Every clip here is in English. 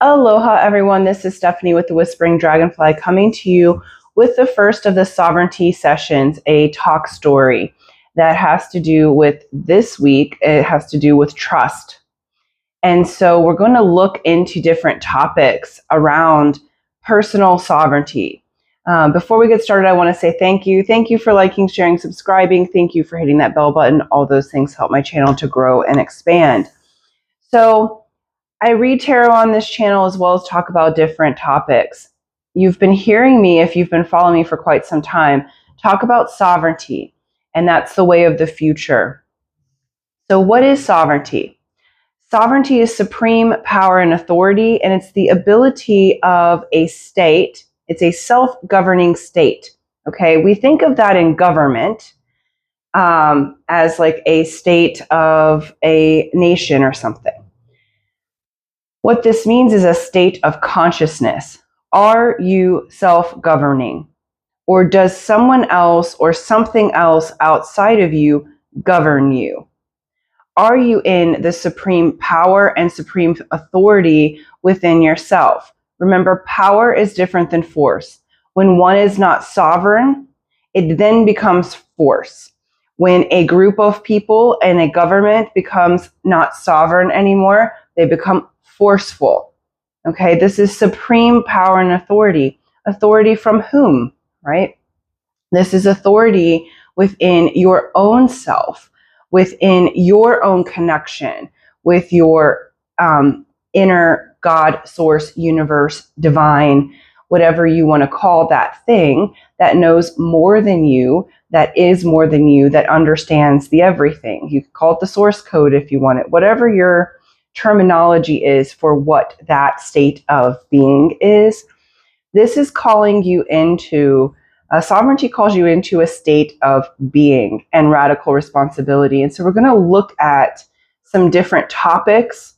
Aloha everyone, this is Stephanie with the Whispering Dragonfly coming to you with the first of the sovereignty sessions, a talk story that has to do with this week. It has to do with trust. And so we're going to look into different topics around personal sovereignty. Before we get started, I want to say thank you. Thank you for liking, sharing, subscribing. Thank you for hitting that bell button. All those things help my channel to grow and expand. So I read tarot on this channel as well as talk about different topics. You've been hearing me, if you've been following me for quite some time, talk about sovereignty, and that's the way of the future. So what is sovereignty? Sovereignty is supreme power and authority, and it's the ability of a state. It's a self-governing state. Okay, we think of that in government as like a state of a nation or something. What this means is a state of consciousness. Are you self-governing? Or does someone else or something else outside of you govern you? Are you in the supreme power and supreme authority within yourself? Remember, power is different than force. When one is not sovereign, it then becomes force. When a group of people and a government becomes not sovereign anymore, they become forceful. Okay, this is supreme power and authority. Authority from whom, right? This is authority within your own self, within your own connection with your inner God, source, universe, divine, whatever you want to call that thing that knows more than you, that is more than you, that understands the everything. You can call it the source code if you want it, whatever your terminology is for what that state of being is. This is calling you into, sovereignty calls you into a state of being and radical responsibility. And so we're going to look at some different topics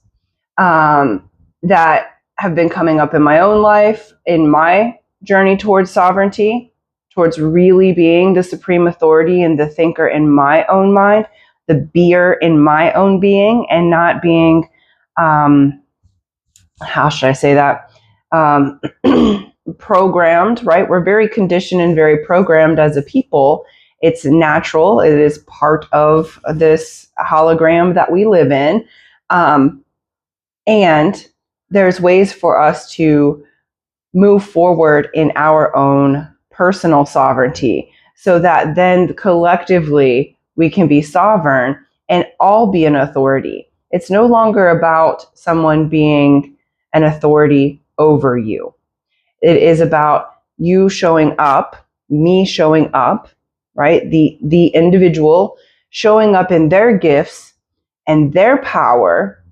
that have been coming up in my own life, in my journey towards sovereignty, towards really being the supreme authority and the thinker in my own mind, the beer in my own being, and not being how should I say that? Programmed, right? We're very conditioned and very programmed as a people. It's natural. It is part of this hologram that we live in. And there's ways for us to move forward in our own personal sovereignty so that then collectively we can be sovereign and all be an authority. It's no longer about someone being an authority over you. It is about you showing up, me showing up, right? The individual showing up in their gifts and their power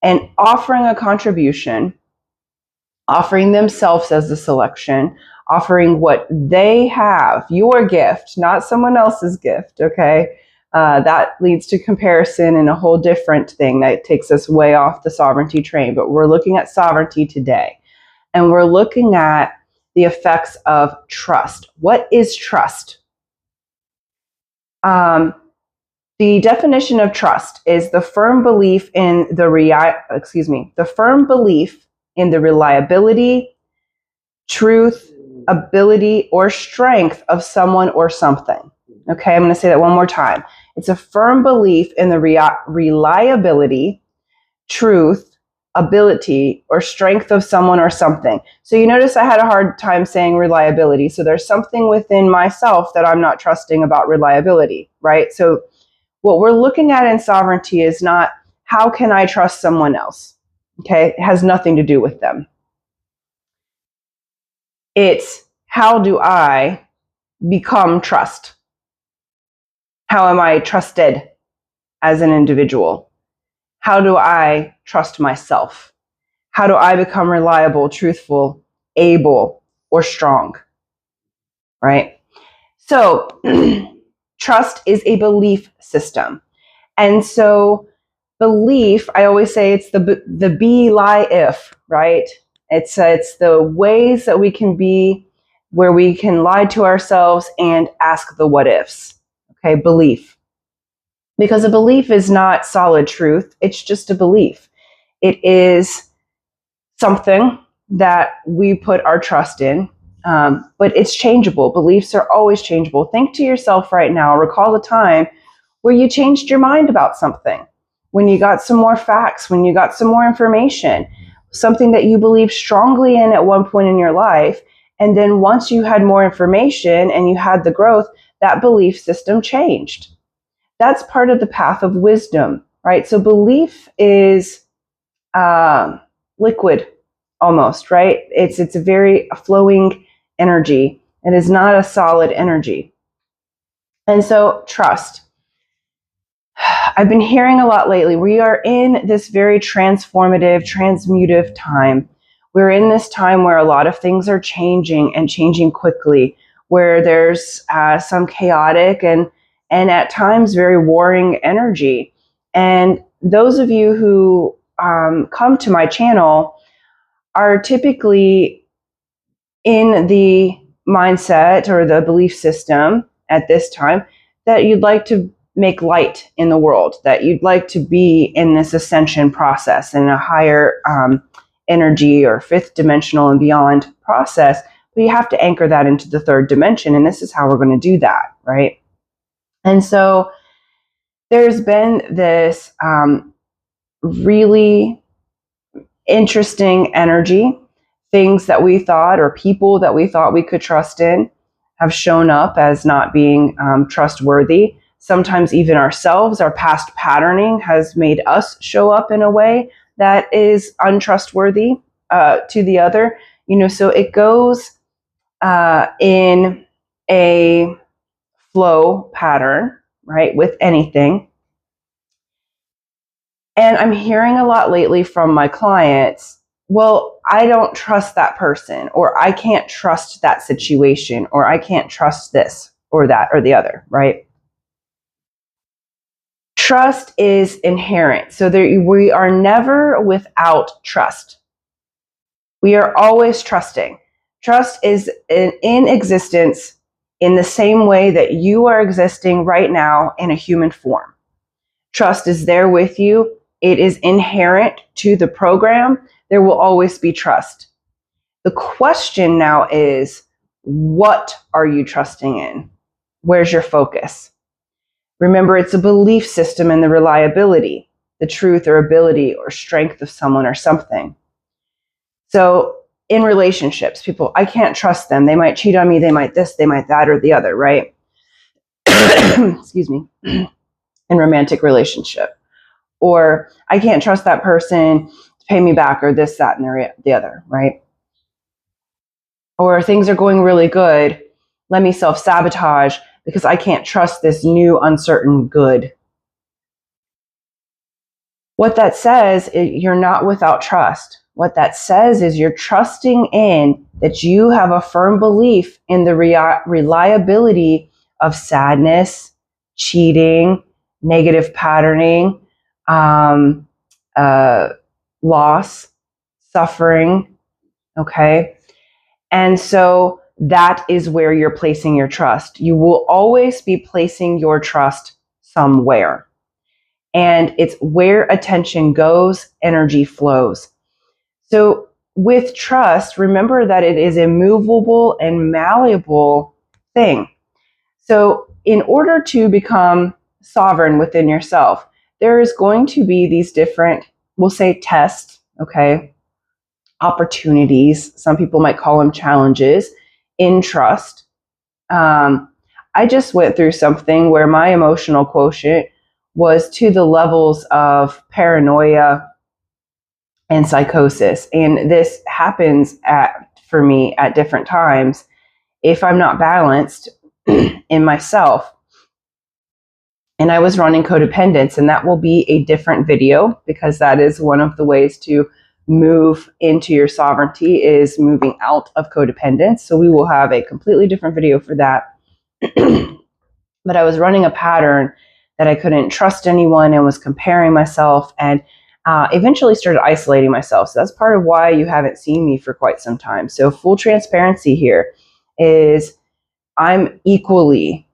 and offering a contribution, offering themselves as a selection, offering what they have, your gift, not someone else's gift, okay? That leads to comparison and a whole different thing that takes us way off the sovereignty train. But we're looking at sovereignty today. And we're looking at the effects of trust. What is trust? The definition of trust is the firm belief in the reliability, truth, ability, or strength of someone or something. Okay, I'm going to say that one more time. It's a firm belief in the reliability, truth, ability, or strength of someone or something. So you notice I had a hard time saying reliability. So there's something within myself that I'm not trusting about reliability, right? So what we're looking at in sovereignty is not how can I trust someone else? Okay, it has nothing to do with them. It's how do I become trust? How am I trusted as an individual? How do I trust myself? How do I become reliable, truthful, able, or strong? Right? So trust is a belief system. And so belief, I always say it's the be, lie, if, right? It's the ways that we can be where we can lie to ourselves and ask the what ifs. Okay, belief. Because a belief is not solid truth. It's just a belief. It is something that we put our trust in, but it's changeable. Beliefs are always changeable. Think to yourself right now, recall the time where you changed your mind about something, when you got some more facts, when you got some more information, something that you believed strongly in at one point in your life. And then once you had more information and you had the growth, that belief system changed. That's part of the path of wisdom, right? So belief is liquid almost, right? It's a very flowing energy. It is not a solid energy. And so trust. I've been hearing a lot lately. We are in this very transformative, transmutive time. We're in this time where a lot of things are changing and changing quickly, where there's some chaotic and at times very warring energy. And those of you who come to my channel are typically in the mindset or the belief system at this time that you'd like to make light in the world, that you'd like to be in this ascension process in a higher energy or fifth dimensional and beyond process. But you have to anchor that into the third dimension, and this is how we're going to do that, right? And so there's been this really interesting energy. Things that we thought, or people that we thought we could trust in, have shown up as not being trustworthy. Sometimes even ourselves, our past patterning has made us show up in a way that is untrustworthy to the other. So it goes in a flow pattern, right, with anything. And I'm hearing a lot lately from my clients, well, I don't trust that person, or I can't trust that situation, or I can't trust this or that or the other, right? Trust is inherent. So we are never without trust. We are always trusting. Trust is in existence in the same way that you are existing right now in a human form. Trust is there with you. It is inherent to the program. There will always be trust. The question now is, what are you trusting in? Where's your focus? Remember, it's a belief system in the reliability, the truth or ability or strength of someone or something. So in relationships, people, I can't trust them. They might cheat on me. They might this, they might that, or the other, right? Excuse me. In romantic relationship. Or I can't trust that person to pay me back, or this, that, and the other, right? Or things are going really good. Let me self-sabotage because I can't trust this new uncertain good. What that says is you're not without trust. What that says is you're trusting in that you have a firm belief in the reliability of sadness, cheating, negative patterning, loss, suffering, okay? And so that is where you're placing your trust. You will always be placing your trust somewhere. And it's where attention goes, energy flows. So with trust, remember that it is a movable and malleable thing. So in order to become sovereign within yourself, there is going to be these different, we'll say tests, okay, opportunities. Some people might call them challenges in trust. I just went through something where my emotional quotient was to the levels of paranoia and psychosis. And this happens for me at different times if I'm not balanced in myself. And I was running codependence, and that will be a different video because that is one of the ways to move into your sovereignty, is moving out of codependence. So we will have a completely different video for that. But I was running a pattern that I couldn't trust anyone and was comparing myself, and eventually started isolating myself. So that's part of why you haven't seen me for quite some time. So full transparency here is I'm equally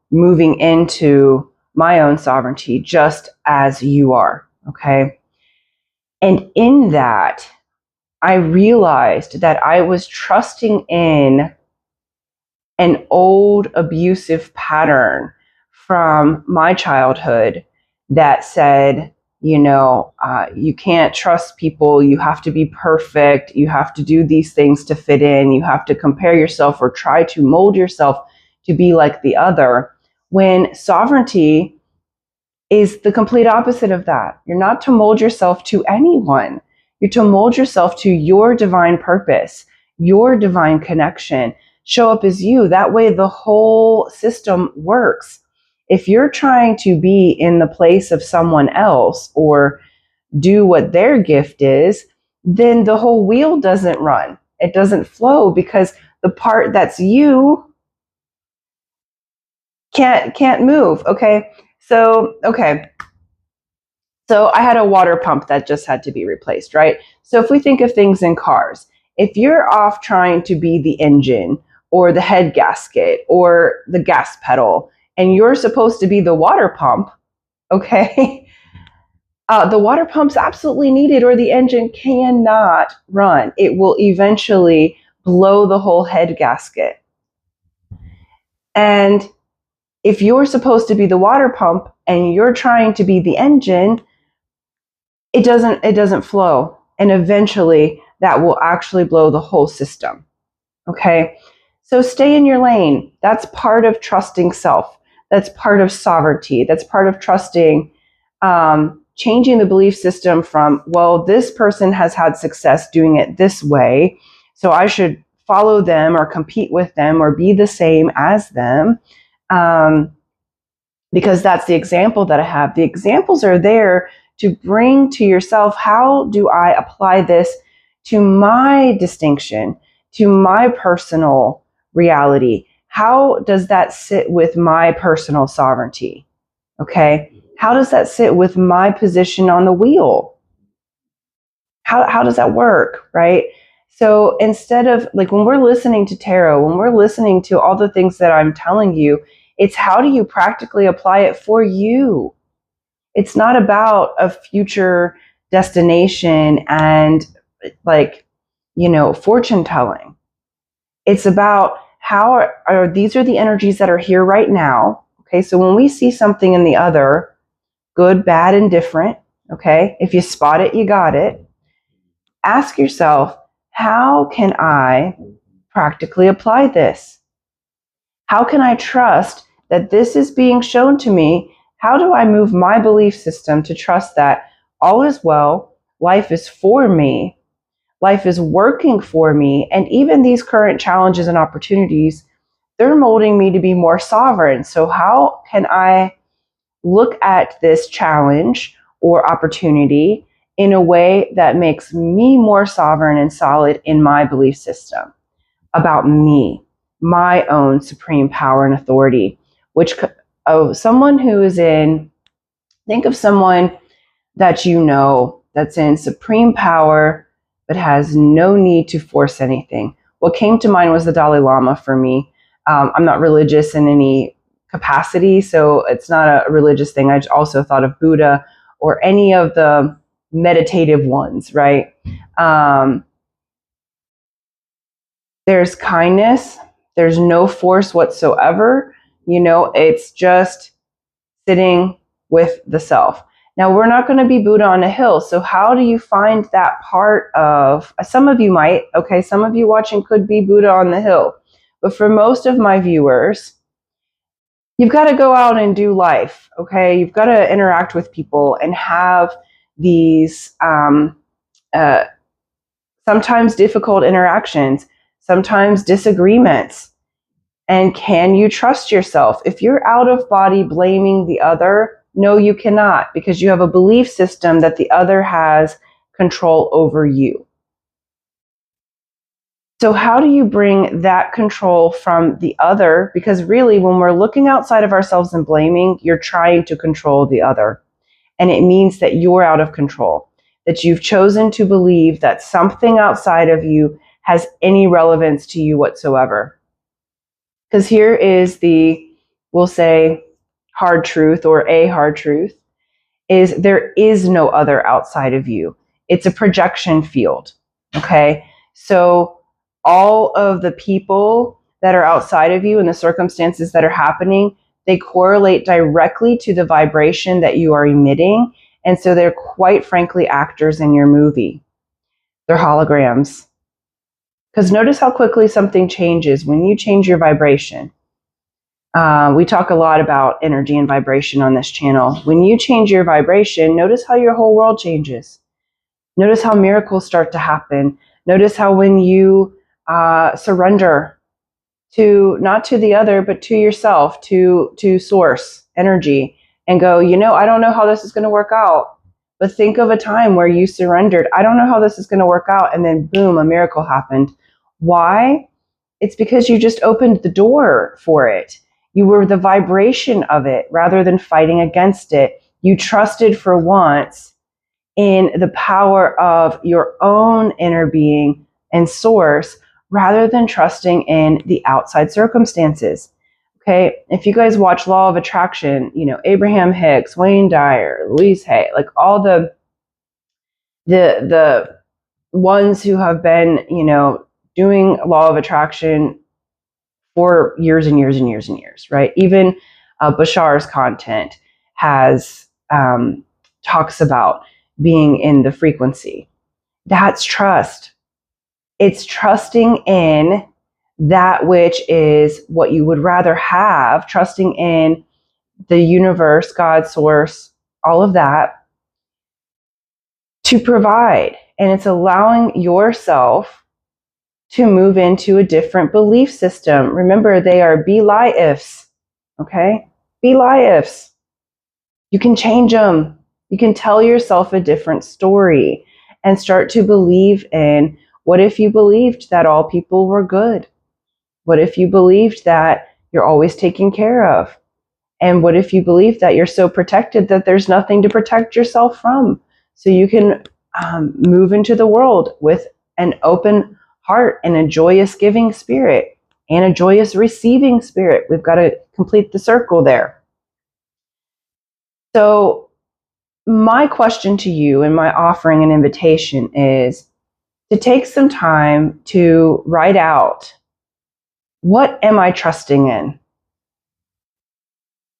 moving into my own sovereignty just as you are, okay? And in that, I realized that I was trusting in an old abusive pattern from my childhood that said, you can't trust people. You have to be perfect. You have to do these things to fit in. You have to compare yourself or try to mold yourself to be like the other. When sovereignty is the complete opposite of that. You're not to mold yourself to anyone. You're to mold yourself to your divine purpose, your divine connection. Show up as you. That way the whole system works. If you're trying to be in the place of someone else or do what their gift is, then the whole wheel doesn't run. It doesn't flow because the part that's you can't move. Okay. So I had a water pump that just had to be replaced, right? So if we think of things in cars, if you're off trying to be the engine or the head gasket or the gas pedal, and you're supposed to be the water pump, okay, the water pump's absolutely needed or the engine cannot run. It will eventually blow the whole head gasket. And if you're supposed to be the water pump and you're trying to be the engine, it doesn't flow. And eventually that will actually blow the whole system. Okay. So stay in your lane. That's part of trusting self. That's part of sovereignty. That's part of trusting, changing the belief system from, well, this person has had success doing it this way, so I should follow them or compete with them or be the same as them. Because that's the example that I have. The examples are there to bring to yourself, how do I apply this to my distinction, to my personal reality? How does that sit with my personal sovereignty? Okay. How does that sit with my position on the wheel? How does that work? Right. So instead of, like, when we're listening to tarot, when we're listening to all the things that I'm telling you, it's how do you practically apply it for you? It's not about a future destination and, like, fortune telling. It's about how are these are the energies that are here right now. Okay. So when we see something in the other, good, bad, and different, okay, if you spot it, you got it. Ask yourself, how can I practically apply this? How can I trust that this is being shown to me? How do I move my belief system to trust that all is well, life is for me, life is working for me, and even these current challenges and opportunities, they're molding me to be more sovereign. So how can I look at this challenge or opportunity in a way that makes me more sovereign and solid in my belief system about me, my own supreme power and authority, which someone who is in, think of someone that that's in supreme power but has no need to force anything. What came to mind was the Dalai Lama for me. I'm not religious in any capacity, so it's not a religious thing. I also thought of Buddha or any of the meditative ones, right? There's kindness, there's no force whatsoever. It's just sitting with the self. Now, we're not going to be Buddha on a hill. So how do you find that part of, some of you might, okay, some of you watching could be Buddha on the hill. But for most of my viewers, you've got to go out and do life, okay? You've got to interact with people and have these sometimes difficult interactions, sometimes disagreements. And can you trust yourself? If you're out of body blaming the other, no, you cannot, because you have a belief system that the other has control over you. So how do you bring that control from the other? Because really, when we're looking outside of ourselves and blaming, you're trying to control the other. And it means that you're out of control, that you've chosen to believe that something outside of you has any relevance to you whatsoever. Because here is we'll say, hard truth, or a hard truth, is there is no other outside of you. It's a projection field. Okay. So all of the people that are outside of you and the circumstances that are happening, they correlate directly to the vibration that you are emitting. And so they're quite frankly actors in your movie. They're holograms. Because notice how quickly something changes when you change your vibration. We talk a lot about energy and vibration on this channel. When you change your vibration, notice how your whole world changes. Notice how miracles start to happen. Notice how when you surrender to, not to the other, but to yourself, to source energy, and go, I don't know how this is going to work out. But think of a time where you surrendered. I don't know how this is going to work out. And then boom, a miracle happened. Why? It's because you just opened the door for it. You were the vibration of it rather than fighting against it. You trusted for once in the power of your own inner being and source rather than trusting in the outside circumstances. Okay, if you guys watch Law of Attraction, Abraham Hicks, Wayne Dyer, Louise Hay, like all the ones who have been, doing Law of Attraction for years and years and years and years, right? Even Bashar's content has talks about being in the frequency. That's trust. It's trusting in that which is what you would rather have, trusting in the universe, God, source, all of that to provide. And it's allowing yourself to move into a different belief system. Remember, they are be-lie ifs, okay? Be-lie ifs. You can change them. You can tell yourself a different story and start to believe in, what if you believed that all people were good? What if you believed that you're always taken care of? And what if you believe that you're so protected that there's nothing to protect yourself from? So you can move into the world with an open heart and a joyous giving spirit and a joyous receiving spirit. We've got to complete the circle there. So my question to you and my offering and invitation is to take some time to write out, what am I trusting in?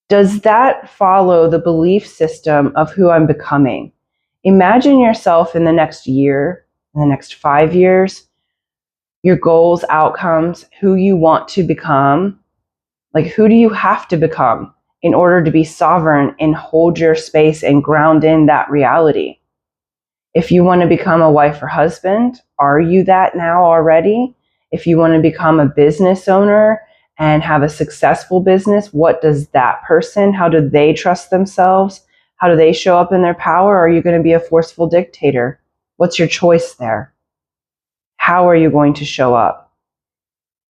Does that follow the belief system of who I'm becoming? Imagine yourself in the next year, in the next 5 years, your goals, outcomes, who you want to become. Like, who do you have to become in order to be sovereign and hold your space and ground in that reality? If you want to become a wife or husband, are you that now already? If you want to become a business owner and have a successful business, what does that person, how do they trust themselves? How do they show up in their power? Are you going to be a forceful dictator? What's your choice there? How are you going to show up?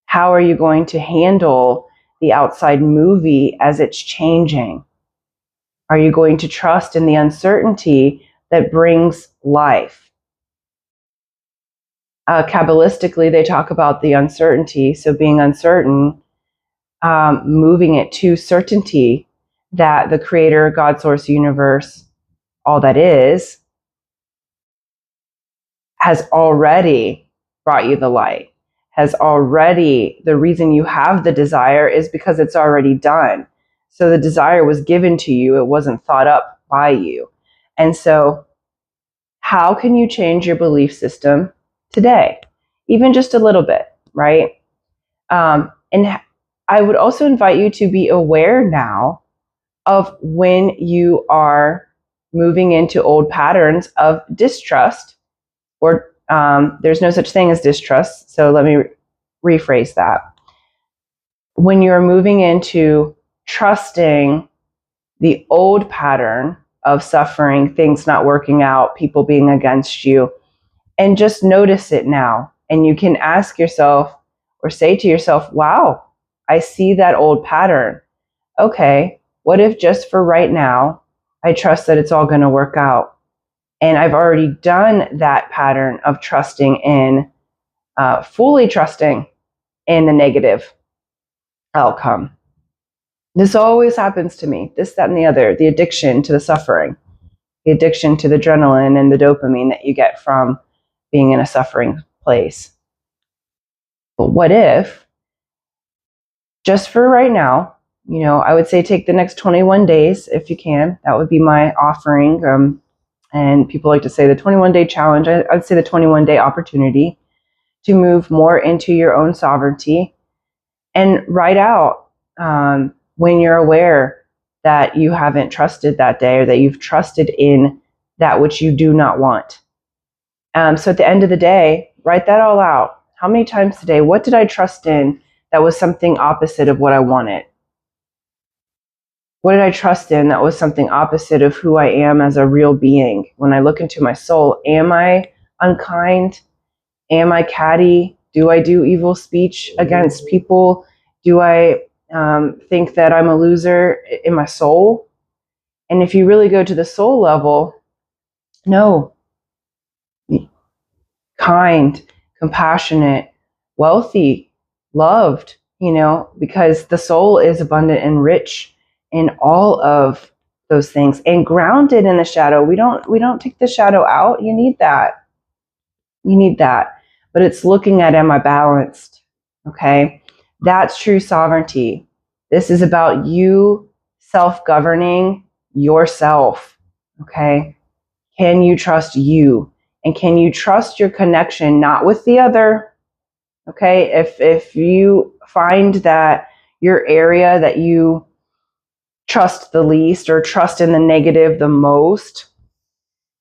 How are you going to handle the outside movie as it's changing? Are you going to trust in the uncertainty that brings life? Kabbalistically, they talk about the uncertainty. So being uncertain, moving it to certainty that the creator, God, source, universe, all that is, has already brought you the light, has already, the reason you have the desire is because it's already done. So the desire was given to you. It wasn't thought up by you. And so how can you change your belief system today? Even just a little bit, right? And I would also invite you to be aware now of when you are moving into old patterns of distrust, or there's no such thing as distrust. So let me rephrase that. When you're moving into trusting the old pattern of suffering, things not working out, people being against you, and just notice it now. And you can ask yourself or say to yourself, wow, I see that old pattern. Okay, what if just for right now, I trust that it's all going to work out? And I've already done that pattern of trusting in, fully trusting in the negative outcome. This always happens to me, this, that, and the other, the addiction to the suffering. the addiction to the adrenaline and the dopamine that you get from being in a suffering place. But what if, just for right now, I would say take the next 21 days if you can. That would be my offering. And people like to say the 21-day challenge. I'd say the 21-day opportunity to move more into your own sovereignty, and write out when you're aware that you haven't trusted that day, or that you've trusted in that which you do not want. So at the end of the day, write that all out. How many times today, what did I trust in that was something opposite of what I wanted? What did I trust in that was something opposite of who I am as a real being? When I look into my soul, am I unkind? Am I catty? Do I do evil speech against people? Do I think that I'm a loser in my soul? And if you really go to the soul level, no. Kind, compassionate, wealthy, loved, because the soul is abundant and rich in all of those things, and grounded in the shadow. We don't take the shadow out. You need that. But it's looking at, am I balanced? Okay. That's true sovereignty. This is about you self-governing yourself. Okay. Can you trust you? And can you trust your connection, not with the other? Okay. If you find that your area that you trust the least, or trust in the negative the most,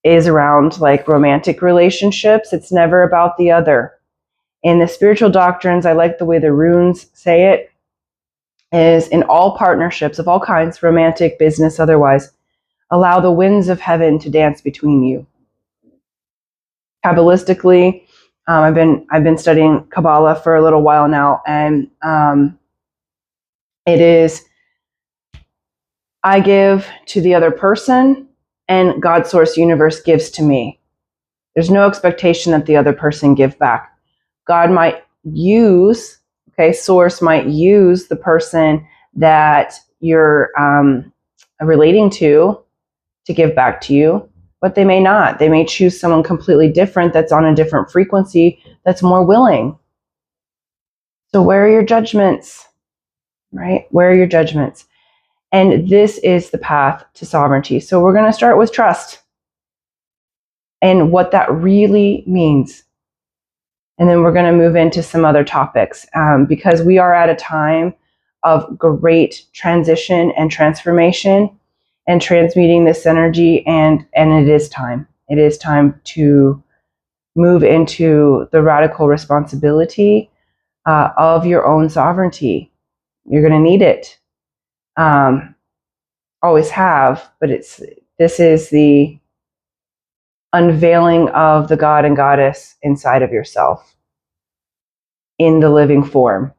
is around like romantic relationships, it's never about the other. In the spiritual doctrines, I like the way the runes say it, is in all partnerships of all kinds, romantic, business, otherwise, allow the winds of heaven to dance between you. Kabbalistically, I've been studying Kabbalah for a little while now, and it is, I give to the other person, and God, source, universe gives to me. There's no expectation that the other person give back. God might use, source might use the person that you're relating to give back to you, but they may not. They may choose someone completely different that's on a different frequency, that's more willing. So where are your judgments, right? Where are your judgments? And this is the path to sovereignty. So we're going to start with trust and what that really means. And then we're going to move into some other topics, because we are at a time of great transition and transformation and transmuting this energy. And it is time. It is time to move into the radical responsibility of your own sovereignty. You're going to need it. Always have, but this is the unveiling of the God and Goddess inside of yourself in the living form.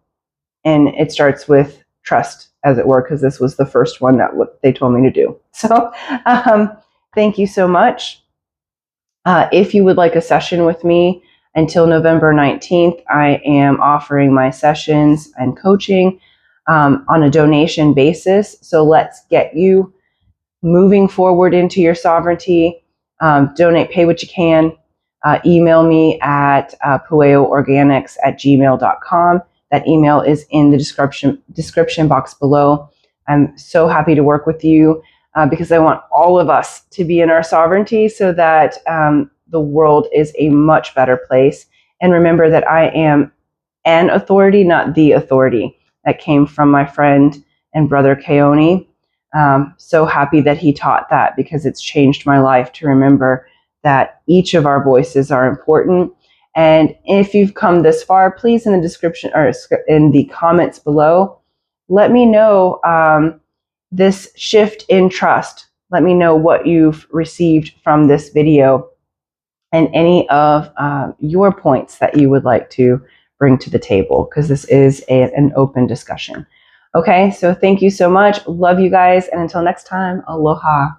And it starts with trust, as it were, because this was the first one that what they told me to do. So thank you so much. If you would like a session with me until November 19th, I am offering my sessions and coaching on a donation basis. So let's get you moving forward into your sovereignty. Donate, pay what you can. Email me at pueoorganics@gmail.com. That email is in the description box below. I'm so happy to work with you because I want all of us to be in our sovereignty so that the world is a much better place. And remember that I am an authority, not the authority. That came from my friend and brother Keone. So happy that he taught that, because it's changed my life to remember that each of our voices are important. And if you've come this far, please in the description or in the comments below, let me know this shift in trust. Let me know what you've received from this video and any of your points that you would like to bring to the table, because this is an open discussion. Okay, so thank you so much. Love you guys. And until next time, aloha.